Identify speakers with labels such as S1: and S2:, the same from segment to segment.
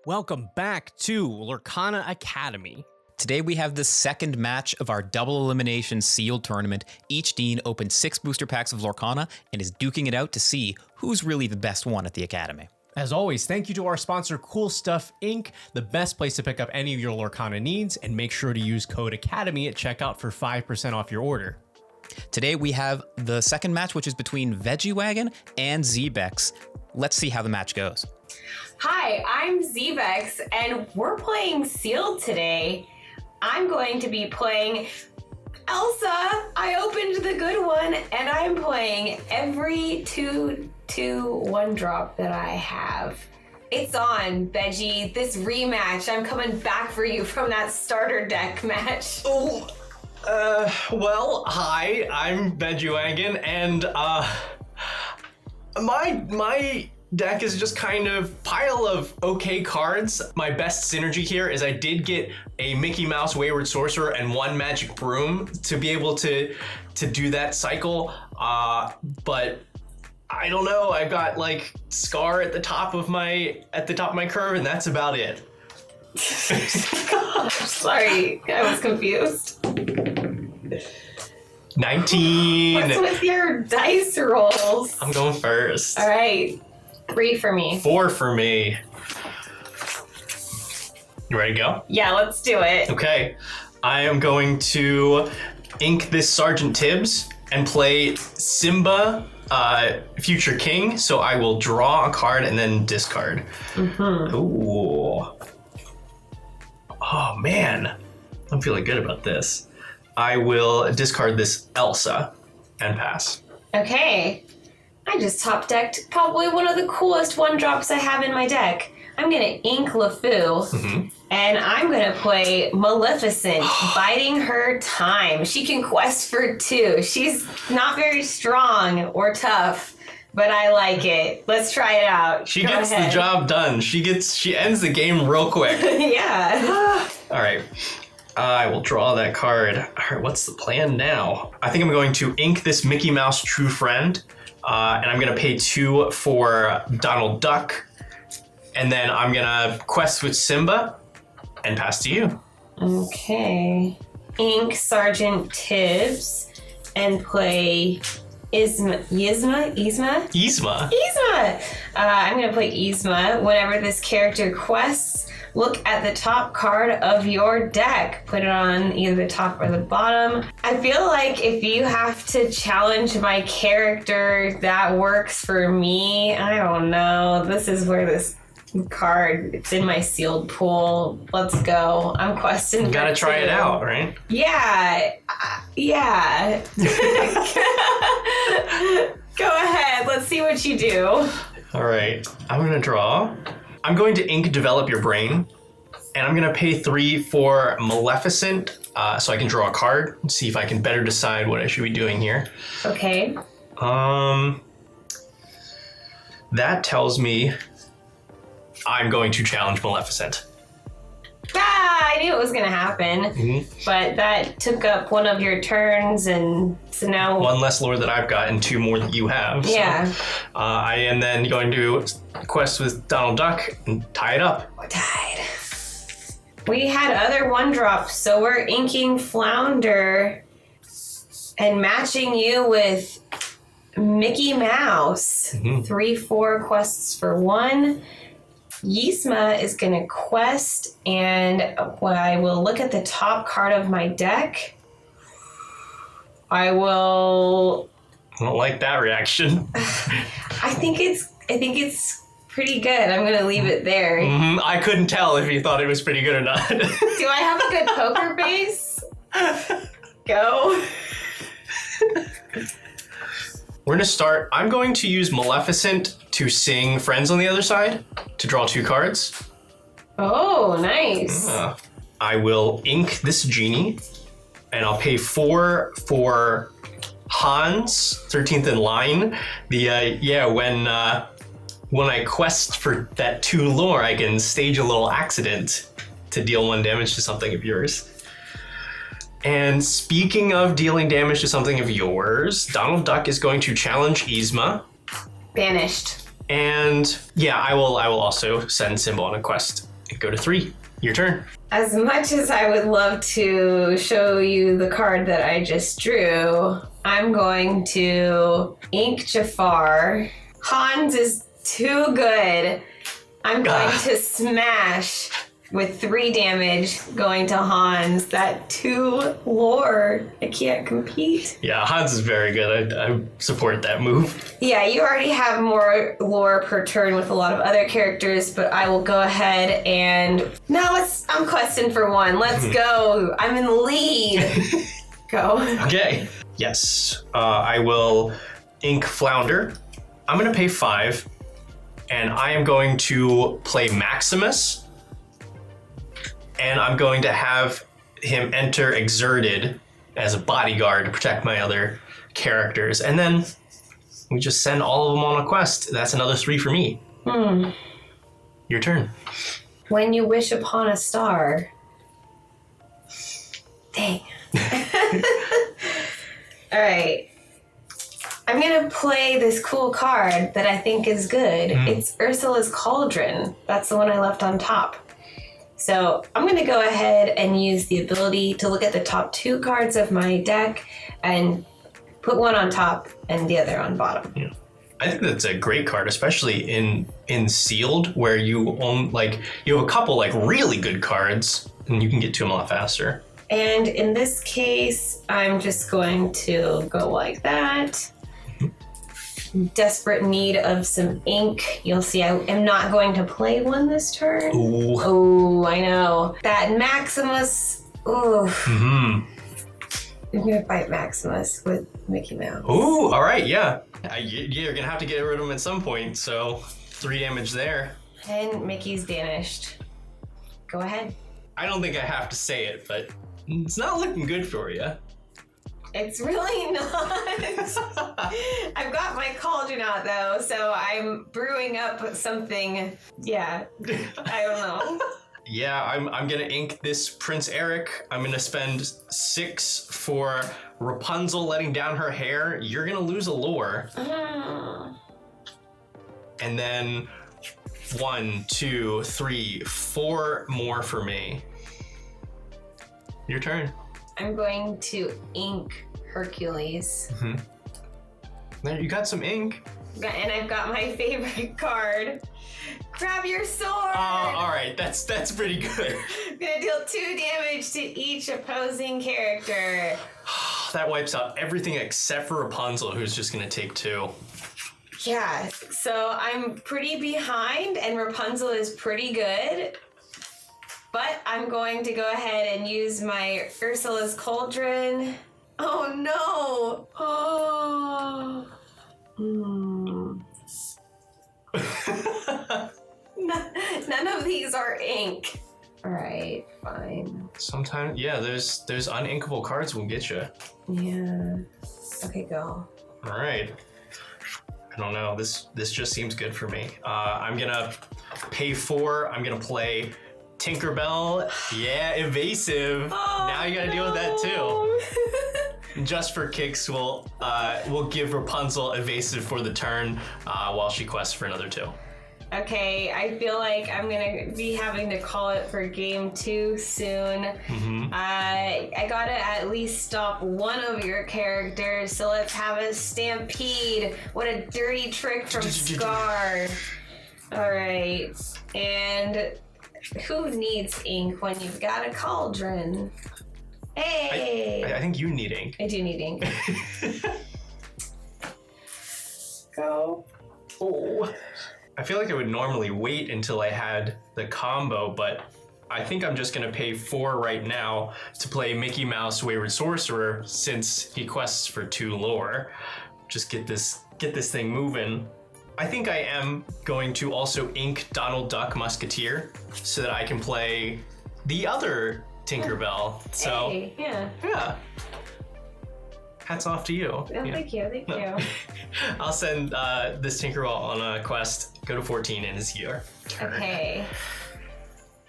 S1: Welcome back to Lorcana Academy.
S2: Today we have the second match of our double elimination sealed tournament. Each Dean opened 6 booster packs of Lorcana and is duking it out to see who's really the best one at the Academy.
S1: As always, thank you to our sponsor Coolstuffinc, the best place to pick up any of your Lorcana needs, and make sure to use code ACADEMY at checkout for 5% off your order.
S2: Today we have the second match, which is between Veggiewagonyee and 𝚉𝙴𝙲𝙺𝙼𝙼, let's see how the match goes.
S3: Hi, I'm 𝚉𝙴𝙲𝙺, and we're playing Sealed today. I'm going to be playing Elsa. I opened the good one, and I'm playing every 2/2 drop that I have. It's on, Veggie. This rematch. I'm coming back for you from that starter deck match.
S4: Oh, well, hi, I'm Veggiewagonyee, and my deck is just kind of pile of okay cards. My best synergy here is I did get a Mickey Mouse Wayward Sorcerer and 1 Magic Broom to be able to do that cycle, but I don't know. I've got like Scar at the top of my curve, and that's about it.
S3: Sorry, I was confused.
S4: 19.
S3: What's with your dice rolls?
S4: I'm going first.
S3: All right, 3 for me.
S4: 4 for me. You ready to go?
S3: Yeah, let's do it.
S4: Okay, I am going to ink this Sergeant Tibbs and play Simba, Future King. So I will draw a card and then discard.
S3: Mm-hmm.
S4: Ooh. Oh man, I'm feeling good about this. I will discard this Elsa and pass.
S3: Okay, I just top decked probably one of the coolest 1-drops I have in my deck. I'm gonna ink LeFou, and I'm gonna play Maleficent, biding her time. She can quest for 2. She's not very strong or tough, but I like it. Let's try it out.
S4: She
S3: Go
S4: gets
S3: ahead.
S4: the job done. She ends the game real quick.
S3: Yeah.
S4: All right. I will draw that card. All right, what's the plan now? I think I'm going to ink this Mickey Mouse True Friend, and I'm gonna pay 2 for Donald Duck, and then I'm gonna quest with Simba and pass to you.
S3: Okay. Ink Sergeant Tibbs and play Yzma. I'm gonna play Yzma. Whenever this character quests, look at the top card of your deck. Put it on either the top or the bottom. I feel like if you have to challenge my character, that works for me. I don't know. This is where this card, it's in my sealed pool. Let's go. I'm questing.
S4: You gotta try it out, right?
S3: Yeah. Yeah. Go ahead. Let's see what you do.
S4: All right. I'm gonna draw. I'm going to ink Develop Your Brain, and I'm gonna pay 3 for Maleficent, so I can draw a card and see if I can better decide what I should be doing here.
S3: Okay.
S4: That tells me I'm going to challenge Maleficent.
S3: I knew it was gonna happen, but that took up one of your turns, and so now
S4: 1 less lore that I've got and 2 more that you have.
S3: Yeah.
S4: So, I am then going to quest with Donald Duck and tie it up.
S3: We're tied. We had other 1-drops, so we're inking Flounder and matching you with Mickey Mouse. 3/4 quests for 1. Yzma is going to quest, and I will look at the top card of my deck. I don't
S4: like that reaction.
S3: I think it's pretty good. I'm going to leave it there.
S4: I couldn't tell if you thought it was pretty good or not.
S3: Do I have a good poker base? Go.
S4: We're gonna start. I'm going to use Maleficent to sing Friends on the Other Side to draw 2 cards.
S3: Oh, nice.
S4: I will ink this genie, and I'll pay 4 for Hans, 13th in line. When I quest for that 2 lore, I can stage a little accident to deal 1 damage to something of yours. And speaking of dealing damage to something of yours, Donald Duck is going to challenge Yzma.
S3: Banished.
S4: And yeah, I will also send Simba on a quest go to 3. Your turn.
S3: As much as I would love to show you the card that I just drew, I'm going to ink Jafar. Hans is too good. I'm going to smash with 3 damage going to Hans. That 2 lore. I can't compete.
S4: Yeah, Hans is very good. I support that move.
S3: Yeah, you already have more lore per turn with a lot of other characters, but I will go ahead and... No, I'm questing for 1. Let's go. I'm in the lead. Go.
S4: Okay. Yes. I will ink Flounder. I'm going to pay 5, and I am going to play Maximus. And I'm going to have him enter Exerted as a bodyguard to protect my other characters. And then we just send all of them on a quest. That's another 3 for me. Your turn.
S3: When you wish upon a star. Dang. All right. I'm going to play this cool card that I think is good. It's Ursula's Cauldron. That's the one I left on top. So I'm going to go ahead and use the ability to look at the top 2 cards of my deck and put one on top and the other on bottom.
S4: Yeah. I think that's a great card, especially in sealed, where you own you have a couple really good cards and you can get to them a lot faster.
S3: And in this case, I'm just going to go like that. Desperate need of some ink. You'll see I am not going to play one this turn.
S4: Ooh.
S3: Oh, I know. That Maximus. Ooh. I'm going to fight Maximus with Mickey Mouse.
S4: Ooh, all right, yeah. You're going to have to get rid of him at some point, so 3 damage there.
S3: And Mickey's vanished. Go ahead.
S4: I don't think I have to say it, but it's not looking good for you.
S3: It's really not. I've got my cauldron out though, so I'm brewing up something. Yeah, I don't know.
S4: Yeah, I'm gonna ink this Prince Eric. I'm gonna spend 6 for Rapunzel letting down her hair. You're gonna lose a lore. And then 1, 2, 3, 4 more for me. Your turn.
S3: I'm going to ink Hercules.
S4: There, you got some ink.
S3: And I've got my favorite card. Grab your sword!
S4: All right, that's pretty good.
S3: I'm gonna deal 2 damage to each opposing character.
S4: That wipes out everything except for Rapunzel, who's just gonna take 2.
S3: Yeah, so I'm pretty behind, and Rapunzel is pretty good. But I'm going to go ahead and use my Ursula's Cauldron. Oh no! Oh. None of these are ink. All right, fine.
S4: Sometimes, yeah, there's uninkable cards will get you.
S3: Yeah. Okay, go.
S4: All right. I don't know. This just seems good for me. I'm gonna pay 4. I'm gonna play Tinkerbell. Yeah, evasive.
S3: Oh,
S4: now you gotta deal with that too. Just for kicks, we'll give Rapunzel evasive for the turn while she quests for another 2.
S3: Okay, I feel like I'm gonna be having to call it for game 2 soon. I gotta at least stop one of your characters, so let's have a stampede. What a dirty trick from Scar. Alright, and who needs ink when you've got a cauldron? Hey!
S4: I think you need ink.
S3: I do need ink. Go.
S4: Oh. I feel like I would normally wait until I had the combo, but I think I'm just gonna pay 4 right now to play Mickey Mouse Wayward Sorcerer since he quests for 2 lore. Just get this thing moving. I think I am going to also ink Donald Duck Musketeer so that I can play the other Tinkerbell. So
S3: Hey, yeah.
S4: yeah. Hats off to you.
S3: Oh,
S4: Yeah.
S3: thank you.
S4: I'll send this Tinkerbell on a quest. Go to 14 and it's your turn.
S3: Okay.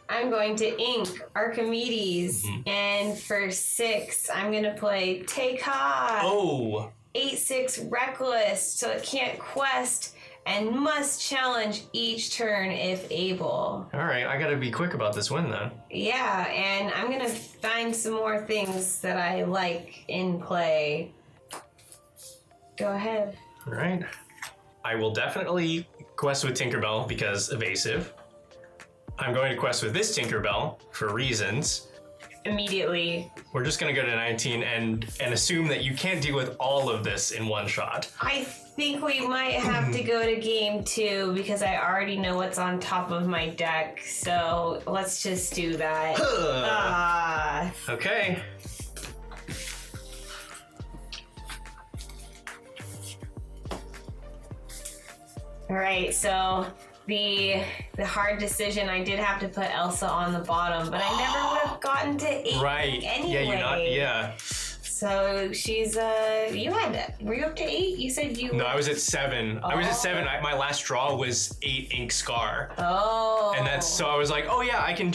S3: I'm going to ink Archimedes, and for 6, I'm gonna play Take High.
S4: Oh.
S3: 8/6 Reckless, so it can't quest and must challenge each turn if able.
S4: All right, I gotta be quick about this win then.
S3: Yeah, and I'm gonna find some more things that I like in play. Go ahead.
S4: All right. I will definitely quest with Tinkerbell because evasive. I'm going to quest with this Tinkerbell for reasons.
S3: Immediately.
S4: We're just gonna go to 19 and assume that you can't deal with all of this in one shot.
S3: I think we might have to go to game 2 because I already know what's on top of my deck. So let's just do that.
S4: Okay.
S3: All right, so the hard decision, I did have to put Elsa on the bottom, but I never would have gotten to 8
S4: Right.
S3: anyway.
S4: Yeah, you're not. Yeah.
S3: So she's were you up to 8? You said you.
S4: No, I was at 7. I was at 7. My last draw was 8 Ink Scar.
S3: Oh.
S4: And that's so I was like, oh yeah, I can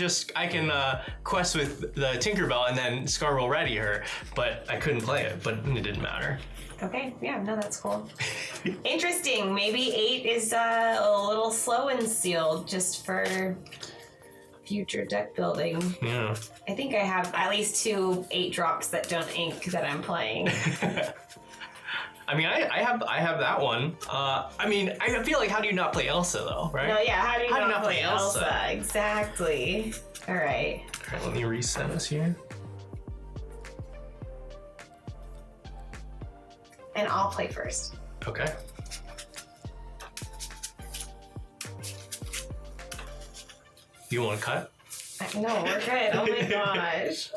S4: quest with the Tinkerbell and then Scar will ready her, but I couldn't play it. But it didn't matter.
S3: Okay, yeah, no, that's cool. Interesting. Maybe 8 is a little slow and sealed just for future deck building.
S4: Yeah.
S3: I think I have at least 2 8-drops that don't ink that I'm playing.
S4: I mean, I have that one. I mean, I feel like how do you not play Elsa though, right?
S3: No, yeah, how do you not play
S4: Elsa?
S3: Elsa? Exactly. All right.
S4: All right, let me reset us here.
S3: And I'll play first.
S4: Okay. You want to cut?
S3: No, we're good. Oh my gosh.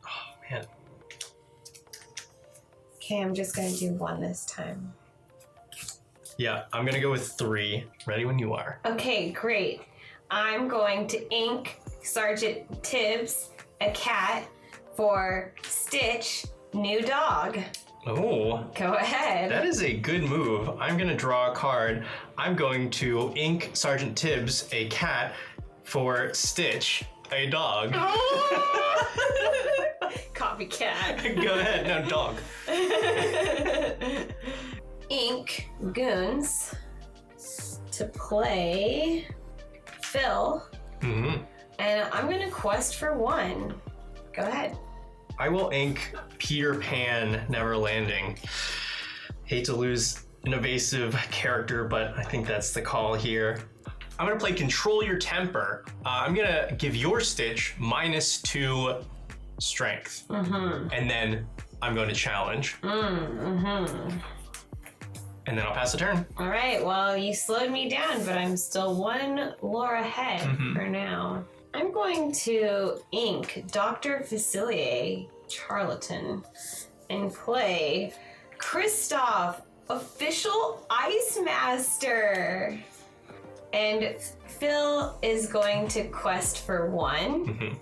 S4: Oh man.
S3: Okay, I'm just gonna do 1 this time.
S4: Yeah, I'm gonna go with 3. Ready when you are.
S3: Okay, great. I'm going to ink Sergeant 𝚉𝙴𝙲𝙺, a cat, for Stitch, new dog.
S4: Oh.
S3: Go ahead.
S4: That is a good move. I'm gonna draw a card. I'm going to ink Sergeant 𝚉𝙴𝙲𝙺, a cat, for Stitch, a dog.
S3: Copycat.
S4: Go ahead, no, dog.
S3: Ink Goons to play Phil.
S4: Mm-hmm.
S3: And I'm gonna quest for 1. Go ahead.
S4: I will ink Peter Pan Never Landing. Hate to lose an evasive character, but I think that's the call here. I'm gonna play Control Your Temper. I'm gonna give your Stitch -2 strength. Mm-hmm. And then I'm going to challenge. Mm-hmm. And then I'll pass the turn.
S3: All right, well, you slowed me down, but I'm still 1 lore ahead for now. I'm going to ink Dr. 𝚉𝙴𝙽𝙺, Charlatan, and play Kristoff, official Ice Master. And Phil is going to quest for 1.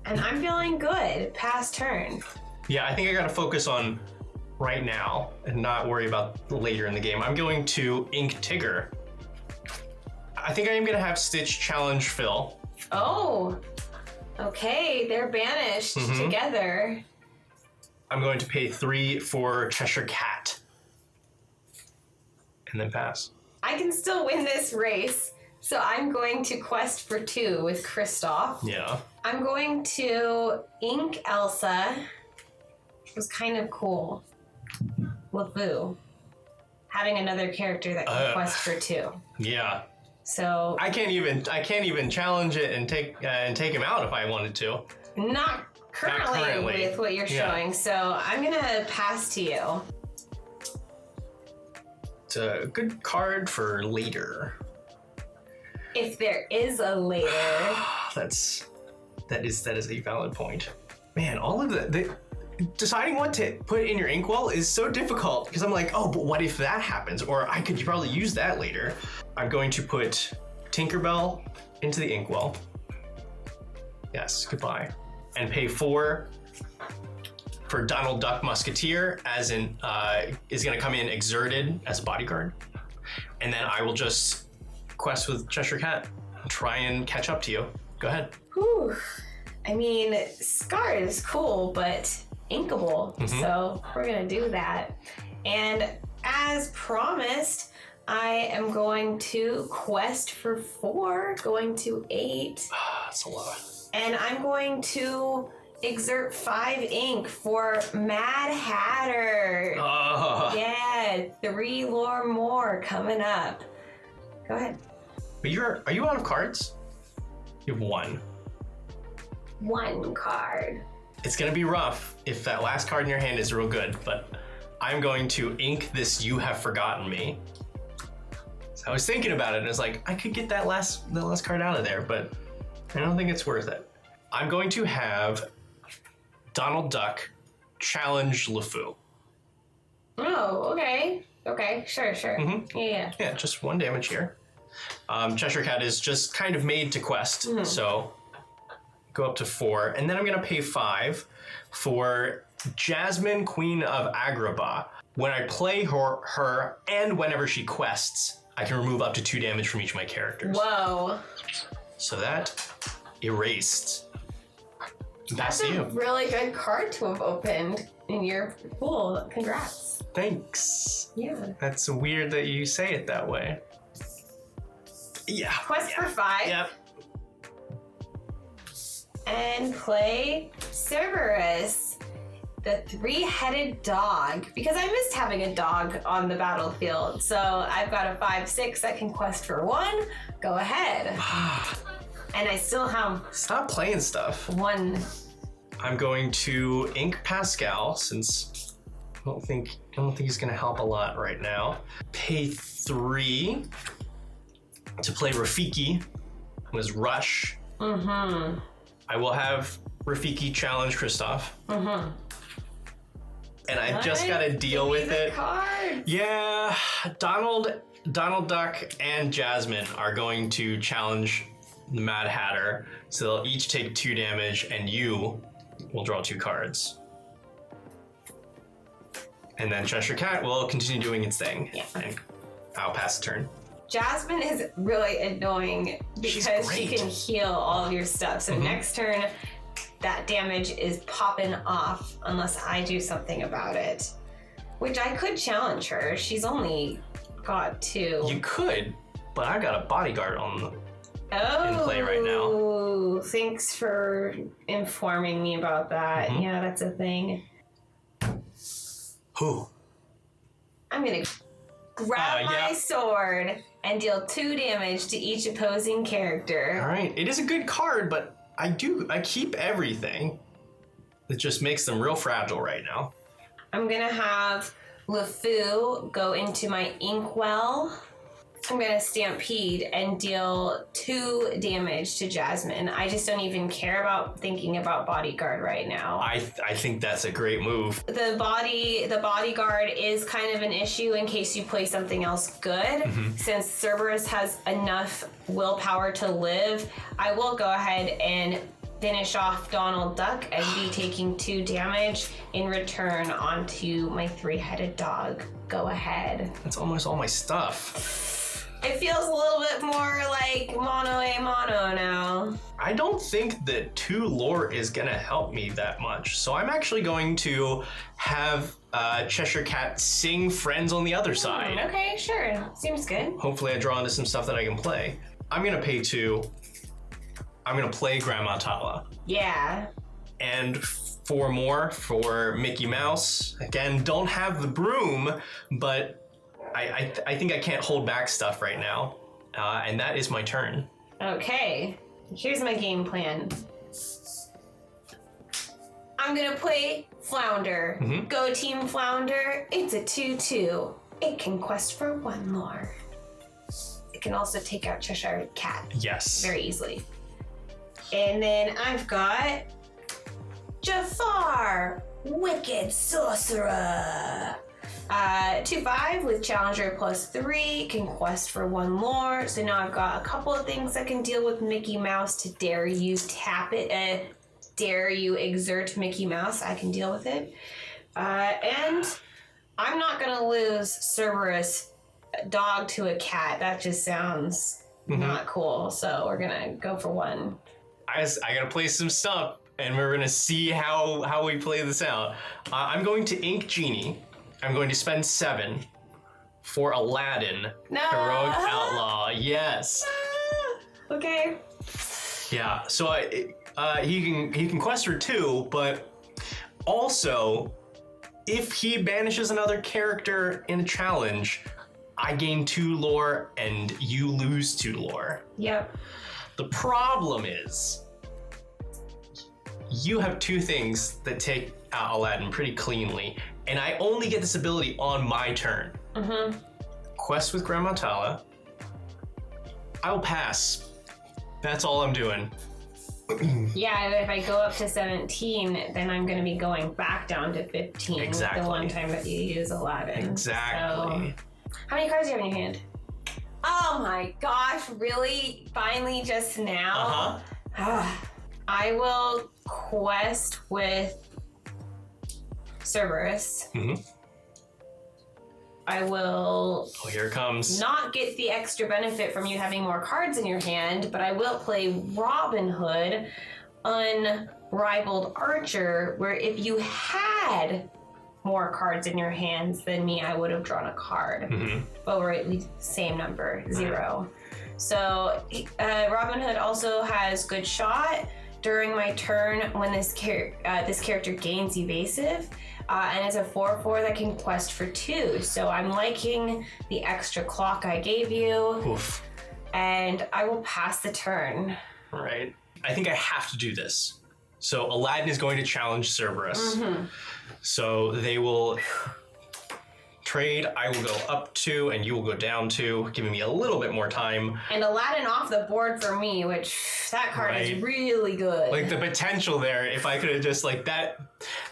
S3: And I'm feeling good. Pass turn.
S4: Yeah, I think I gotta focus on right now and not worry about later in the game. I'm going to ink Tigger. I think I am gonna have Stitch challenge Phil.
S3: Oh, okay. They're banished together.
S4: I'm going to pay 3 for Cheshire Cat. And then pass.
S3: I can still win this race. So I'm going to quest for 2 with Kristoff.
S4: Yeah.
S3: I'm going to ink Elsa. It was kind of cool. LeFou. Having another character that can quest for 2.
S4: Yeah.
S3: So
S4: I can't even challenge it and take him out if I wanted to.
S3: not currently with what you're showing. So I'm gonna pass to you.
S4: It's a good card for later.
S3: If there is a later.
S4: That is a valid point. Man, all of the deciding what to put in your inkwell is so difficult because I'm like, oh, but what if that happens? Or I could probably use that later. I'm going to put Tinkerbell into the inkwell. Yes, goodbye. And pay 4 for Donald Duck Musketeer, as in is gonna come in exerted as a bodyguard. And then I will just quest with Cheshire Cat. try and catch up to you. Go ahead.
S3: Whew. I mean, Scarred is cool, but inkable. So we're gonna do that. And as promised, I am going to quest for 4, going to 8.
S4: That's a lot.
S3: And I'm going to exert 5 ink for Mad Hatter. Yeah, 3 lore more coming up. Go ahead.
S4: But are you out of cards? You have 1.
S3: 1 card.
S4: It's gonna be rough if that last card in your hand is real good, but I'm going to ink this You Have Forgotten Me. So I was thinking about it and I was like, I could get that last card out of there, but I don't think it's worth it. I'm going to have Donald Duck challenge LeFou.
S3: Oh, okay. Okay, sure. Yeah.
S4: Yeah, just 1 damage here. Cheshire Cat is just kind of made to quest, so go up to 4, and then I'm gonna pay 5 for Jasmine, Queen of Agrabah. When I play her and whenever she quests, I can remove up to 2 damage from each of my characters.
S3: Whoa.
S4: So that erased.
S3: That's a really good card to have opened in your pool. Congrats.
S4: Thanks.
S3: Yeah.
S4: That's weird that you say it that way. Yeah.
S3: Quest for 5.
S4: Yep.
S3: And play Cerberus, the 3-headed dog. Because I missed having a dog on the battlefield. So I've got a 5/6 that can quest for 1. Go ahead. And I still have
S4: Stop playing stuff.
S3: 1.
S4: I'm going to ink Pascal since I don't think he's gonna help a lot right now. Pay 3 to play Rafiki, who is Rush. I will have Rafiki challenge Kristoff. And I just gotta deal with it.
S3: Card.
S4: Yeah, Donald Duck and Jasmine are going to challenge the Mad Hatter. So they'll each take 2 damage and you will draw 2 cards. And then Cheshire Cat will continue doing its thing.
S3: Yeah.
S4: And I'll pass the turn.
S3: Jasmine is really annoying because she can heal all of your stuff. So next turn, that damage is popping off unless I do something about it. Which I could challenge her. She's only got 2.
S4: You could, but I got a bodyguard in play right now.
S3: Oh, thanks for informing me about that. Yeah, that's a thing.
S4: Who?
S3: I'm gonna grab my sword and deal 2 damage to each opposing character.
S4: All right, it is a good card, but I keep everything. It just makes them real fragile right now.
S3: I'm gonna have LeFou go into my Inkwell. I'm gonna Stampede and deal 2 damage to Jasmine. I just don't even care about thinking about Bodyguard right now.
S4: I think that's a great move.
S3: The Bodyguard is kind of an issue in case you play something else good. Since Cerberus has enough willpower to live, I will go ahead and finish off Donald Duck and be taking 2 damage in return onto my 3-headed dog. Go ahead.
S4: That's almost all my stuff.
S3: It feels a little bit more like mono a mono now.
S4: I don't think that 2 lore is gonna help me that much. So I'm actually going to have Cheshire Cat sing Friends on the other side.
S3: Okay, sure. Seems good.
S4: Hopefully I draw into some stuff that I can play. I'm gonna pay 2. I'm gonna play Grandma Tala.
S3: Yeah.
S4: And 4 more for Mickey Mouse. Again, don't have the broom, but I think I can't hold back stuff right now. And that is my turn.
S3: Okay. Here's my game plan. I'm gonna play Flounder. Go Team Flounder. It's a 2/2. It can quest for 1 lore. It can also take out Cheshire Cat.
S4: Yes.
S3: Very easily. And then I've got Jafar, Wicked Sorcerer. 2/5 with Challenger +3, can quest for 1 more. So now I've got a couple of things that can deal with Mickey Mouse to dare you tap it, dare you exert Mickey Mouse. I can deal with it. And I'm not gonna lose Cerberus dog to a cat. That just sounds not cool. So we're gonna go for 1.
S4: I gotta play some stuff, and we're gonna see how we play this out. I'm going to ink Genie. I'm going to spend 7 for Aladdin,
S3: No.
S4: Heroic Outlaw. Yes.
S3: Okay.
S4: Yeah. So he can quest for 2, but also if he banishes another character in a challenge, I gain 2 lore and you lose 2 lore.
S3: Yep.
S4: The problem is you have 2 things that take out Aladdin pretty cleanly, and I only get this ability on my turn. Quest with Grandma Tala. I will pass. That's all I'm doing.
S3: Yeah, if I go up to 17, then I'm going to be going back down to 15.
S4: Exactly.
S3: The one time that you use Aladdin.
S4: Exactly.
S3: So, how many cards do you have in your hand? Oh my gosh, really? Finally just now? I will quest with 𝚱𝙴𝙲𝙺𝙺𝙼. I will
S4: Oh, here it comes.
S3: not get the extra benefit from you having more cards in your hand, but I will play Robin Hood, Unrivaled Archer, where if you had more cards in your hands than me, I would have drawn a card. But we're at least same number, 0. So Robin Hood also has Good Shot. During my turn, when this character gains evasive, and it's a 4/4 that can quest for 2. So I'm liking the extra clock I gave you.
S4: Oof.
S3: And I will pass the turn.
S4: All right. I think I have to do this. So Aladdin is going to challenge 𝚱𝙴𝙼𝙺. So they will trade. I will go up 2 and you will go down 2, giving me a little bit more time.
S3: And Aladdin off the board for me, which that card is really good.
S4: Like the potential there, if I could have just like that.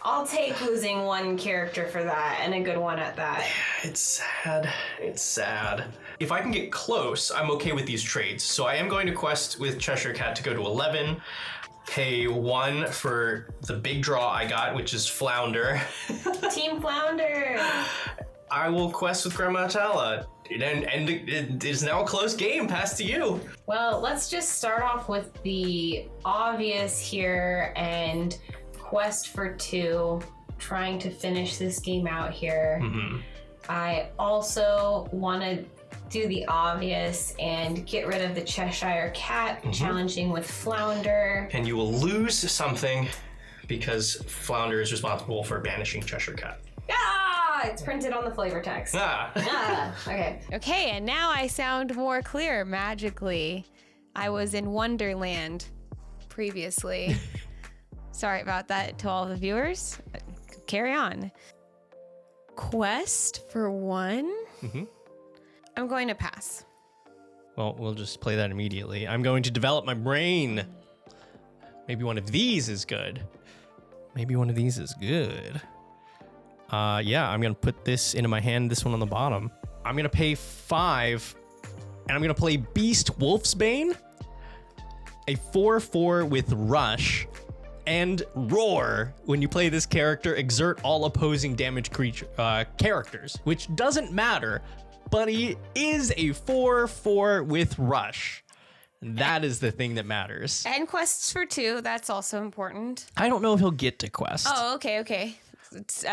S3: I'll take losing 1 character for that, and a good one at that.
S4: It's sad. It's sad. If I can get close, I'm okay with these trades. So I am going to quest with Cheshire Cat to go to 11. Pay 1 for the big draw I got, which is Flounder.
S3: Team Flounder.
S4: I will quest with Grandma Tala. And it is now a close game. Pass to you.
S3: Well, let's just start off with the obvious here and quest for 2, trying to finish this game out here. I also want to do the obvious and get rid of the Cheshire Cat, challenging with Flounder.
S4: And you will lose something because Flounder is responsible for banishing Cheshire Cat.
S3: Ah! It's printed on the flavor text. Okay.
S5: Okay, and now I sound more clear magically. I was in Wonderland previously. Sorry about that to all the viewers. Carry on. Quest for 1? I'm going to pass.
S1: Well, we'll just play that immediately. I'm going to develop my brain. Maybe one of these is good. Maybe one of these is good. Yeah, I'm going to put this into my hand, this one on the bottom. I'm going to pay 5, and I'm going to play Beast Wolfsbane, a 4/4 with Rush, and Roar. When you play this character, exert all opposing damage characters, which doesn't matter, but he is a 4/4 with Rush. That is the thing that matters.
S5: And quests for 2, that's also important.
S1: I don't know if he'll get to quest.
S5: Oh, okay. It's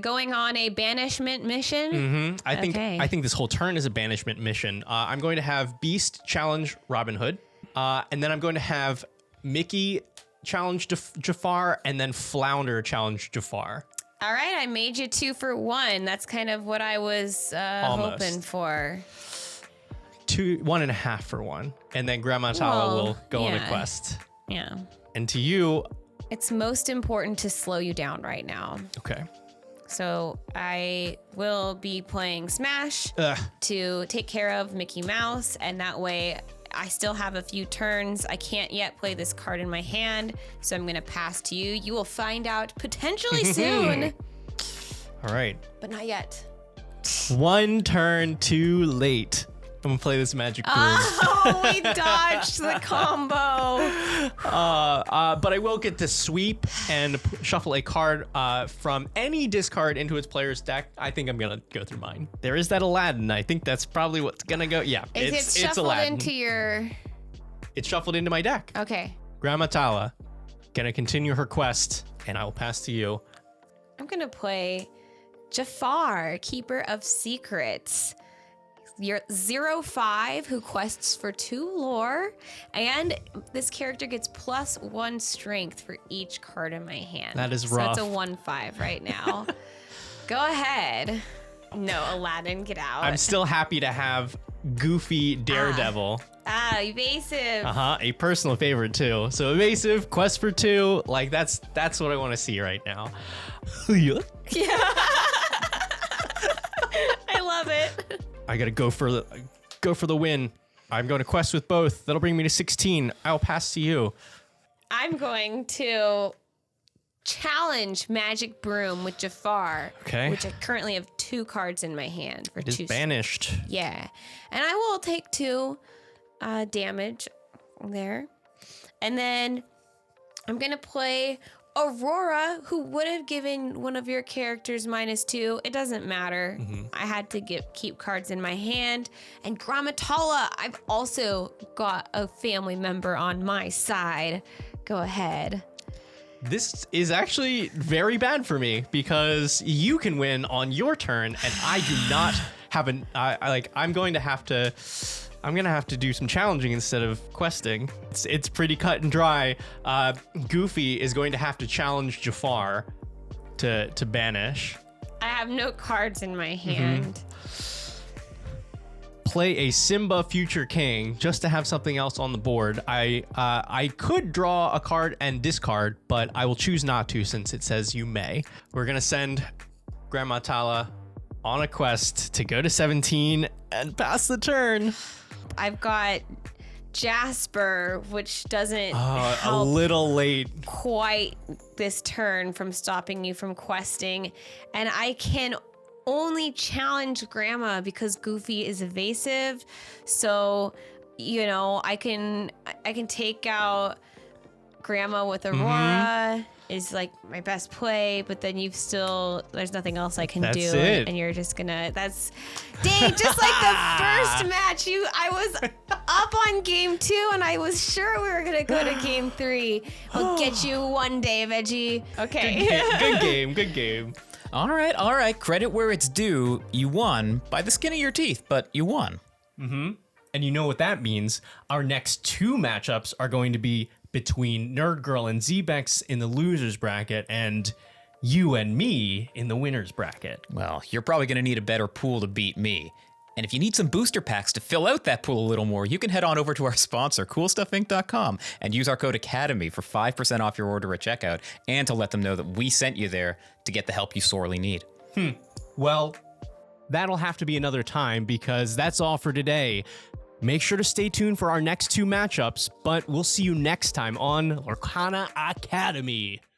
S5: going on a banishment mission.
S1: I think this whole turn is a banishment mission. I'm going to have Beast challenge Robin Hood, and then I'm going to have Mickey challenge Jafar, and then Flounder challenge Jafar.
S5: All right, I made you 2 for 1. That's kind of what I was hoping for.
S1: 1.5 for 1, and then Grandma Tala will go on a quest.
S5: Yeah.
S1: And to you,
S5: it's most important to slow you down right now.
S1: Okay.
S5: So I will be playing Smash to take care of Mickey Mouse, and that way I still have a few turns. I can't yet play this card in my hand, so I'm going to pass to you. You will find out potentially soon.
S1: All right.
S5: But not yet.
S1: 1 turn too late. I'm gonna play this magic broom.
S5: Oh, we dodged the combo.
S1: But I will get to sweep and shuffle a card from any discard into its player's deck. I think I'm gonna go through mine. There is that Aladdin. I think that's probably what's gonna go. Yeah,
S5: Is
S1: it's
S5: it shuffled
S1: Aladdin.
S5: into your...
S1: It's shuffled into my deck.
S5: Okay.
S1: Grandma Tala gonna continue her quest, and I will pass to you.
S5: I'm going to play Jafar, Keeper of Secrets. You're 0/5 who quests for 2 lore, and this character gets +1 strength for each card in my hand.
S1: That is rough.
S5: So it's a 1/5 right now. Go ahead. No, Aladdin, get out.
S1: I'm still happy to have Goofy Daredevil.
S5: Evasive.
S1: A personal favorite too. So evasive, quest for 2. Like that's what I want to see right now.
S5: Yeah. I love it.
S1: I gotta go for the win. I'm going to quest with both. That'll bring me to 16. I'll pass to you.
S5: I'm going to challenge Magic Broom with Jafar.
S1: Okay.
S5: Which I currently have 2 cards in my hand for
S1: It is
S5: 2.
S1: banished.
S5: Yeah. And I will take 2 damage there. And then I'm going to play Aurora, who would have given one of your characters -2. It doesn't matter. I had to keep cards in my hand. And Gramatala, I've also got a family member on my side. Go ahead.
S1: This is actually very bad for me because you can win on your turn and I do not have I'm going to have to do some challenging instead of questing. It's pretty cut and dry. Goofy is going to have to challenge Jafar to banish.
S5: I have no cards in my hand.
S1: Play a Simba Future King just to have something else on the board. I could draw a card and discard, but I will choose not to since it says you may. We're gonna send Grandma Tala on a quest to go to 17 and pass the turn.
S5: I've got Jasper, which doesn't
S1: A
S5: help
S1: little late.
S5: quite this turn from stopping you from questing. And I can only challenge Grandma because Goofy is evasive. So, you know, I can take out Grandma with Aurora is like my best play, but then there's nothing else I can
S1: That's
S5: do.
S1: it.
S5: And you're just gonna, dang, just like the first match, I was up on game 2 and I was sure we were gonna go to game 3. I'll get you one day, Veggie. Okay.
S1: Good game.
S2: All right. Credit where it's due. You won by the skin of your teeth, but you won.
S1: And you know what that means. Our next 2 matchups are going to be between NerdGirl and Zbex in the losers bracket and you and me in the winners bracket.
S2: Well, you're probably going to need a better pool to beat me. And if you need some booster packs to fill out that pool a little more, you can head on over to our sponsor, Coolstuffinc.com, and use our code ACADEMY for 5% off your order at checkout, and to let them know that we sent you there to get the help you sorely need.
S1: Well, that'll have to be another time because that's all for today. Make sure to stay tuned for our next 2 matchups, but we'll see you next time on Lorcana Academy.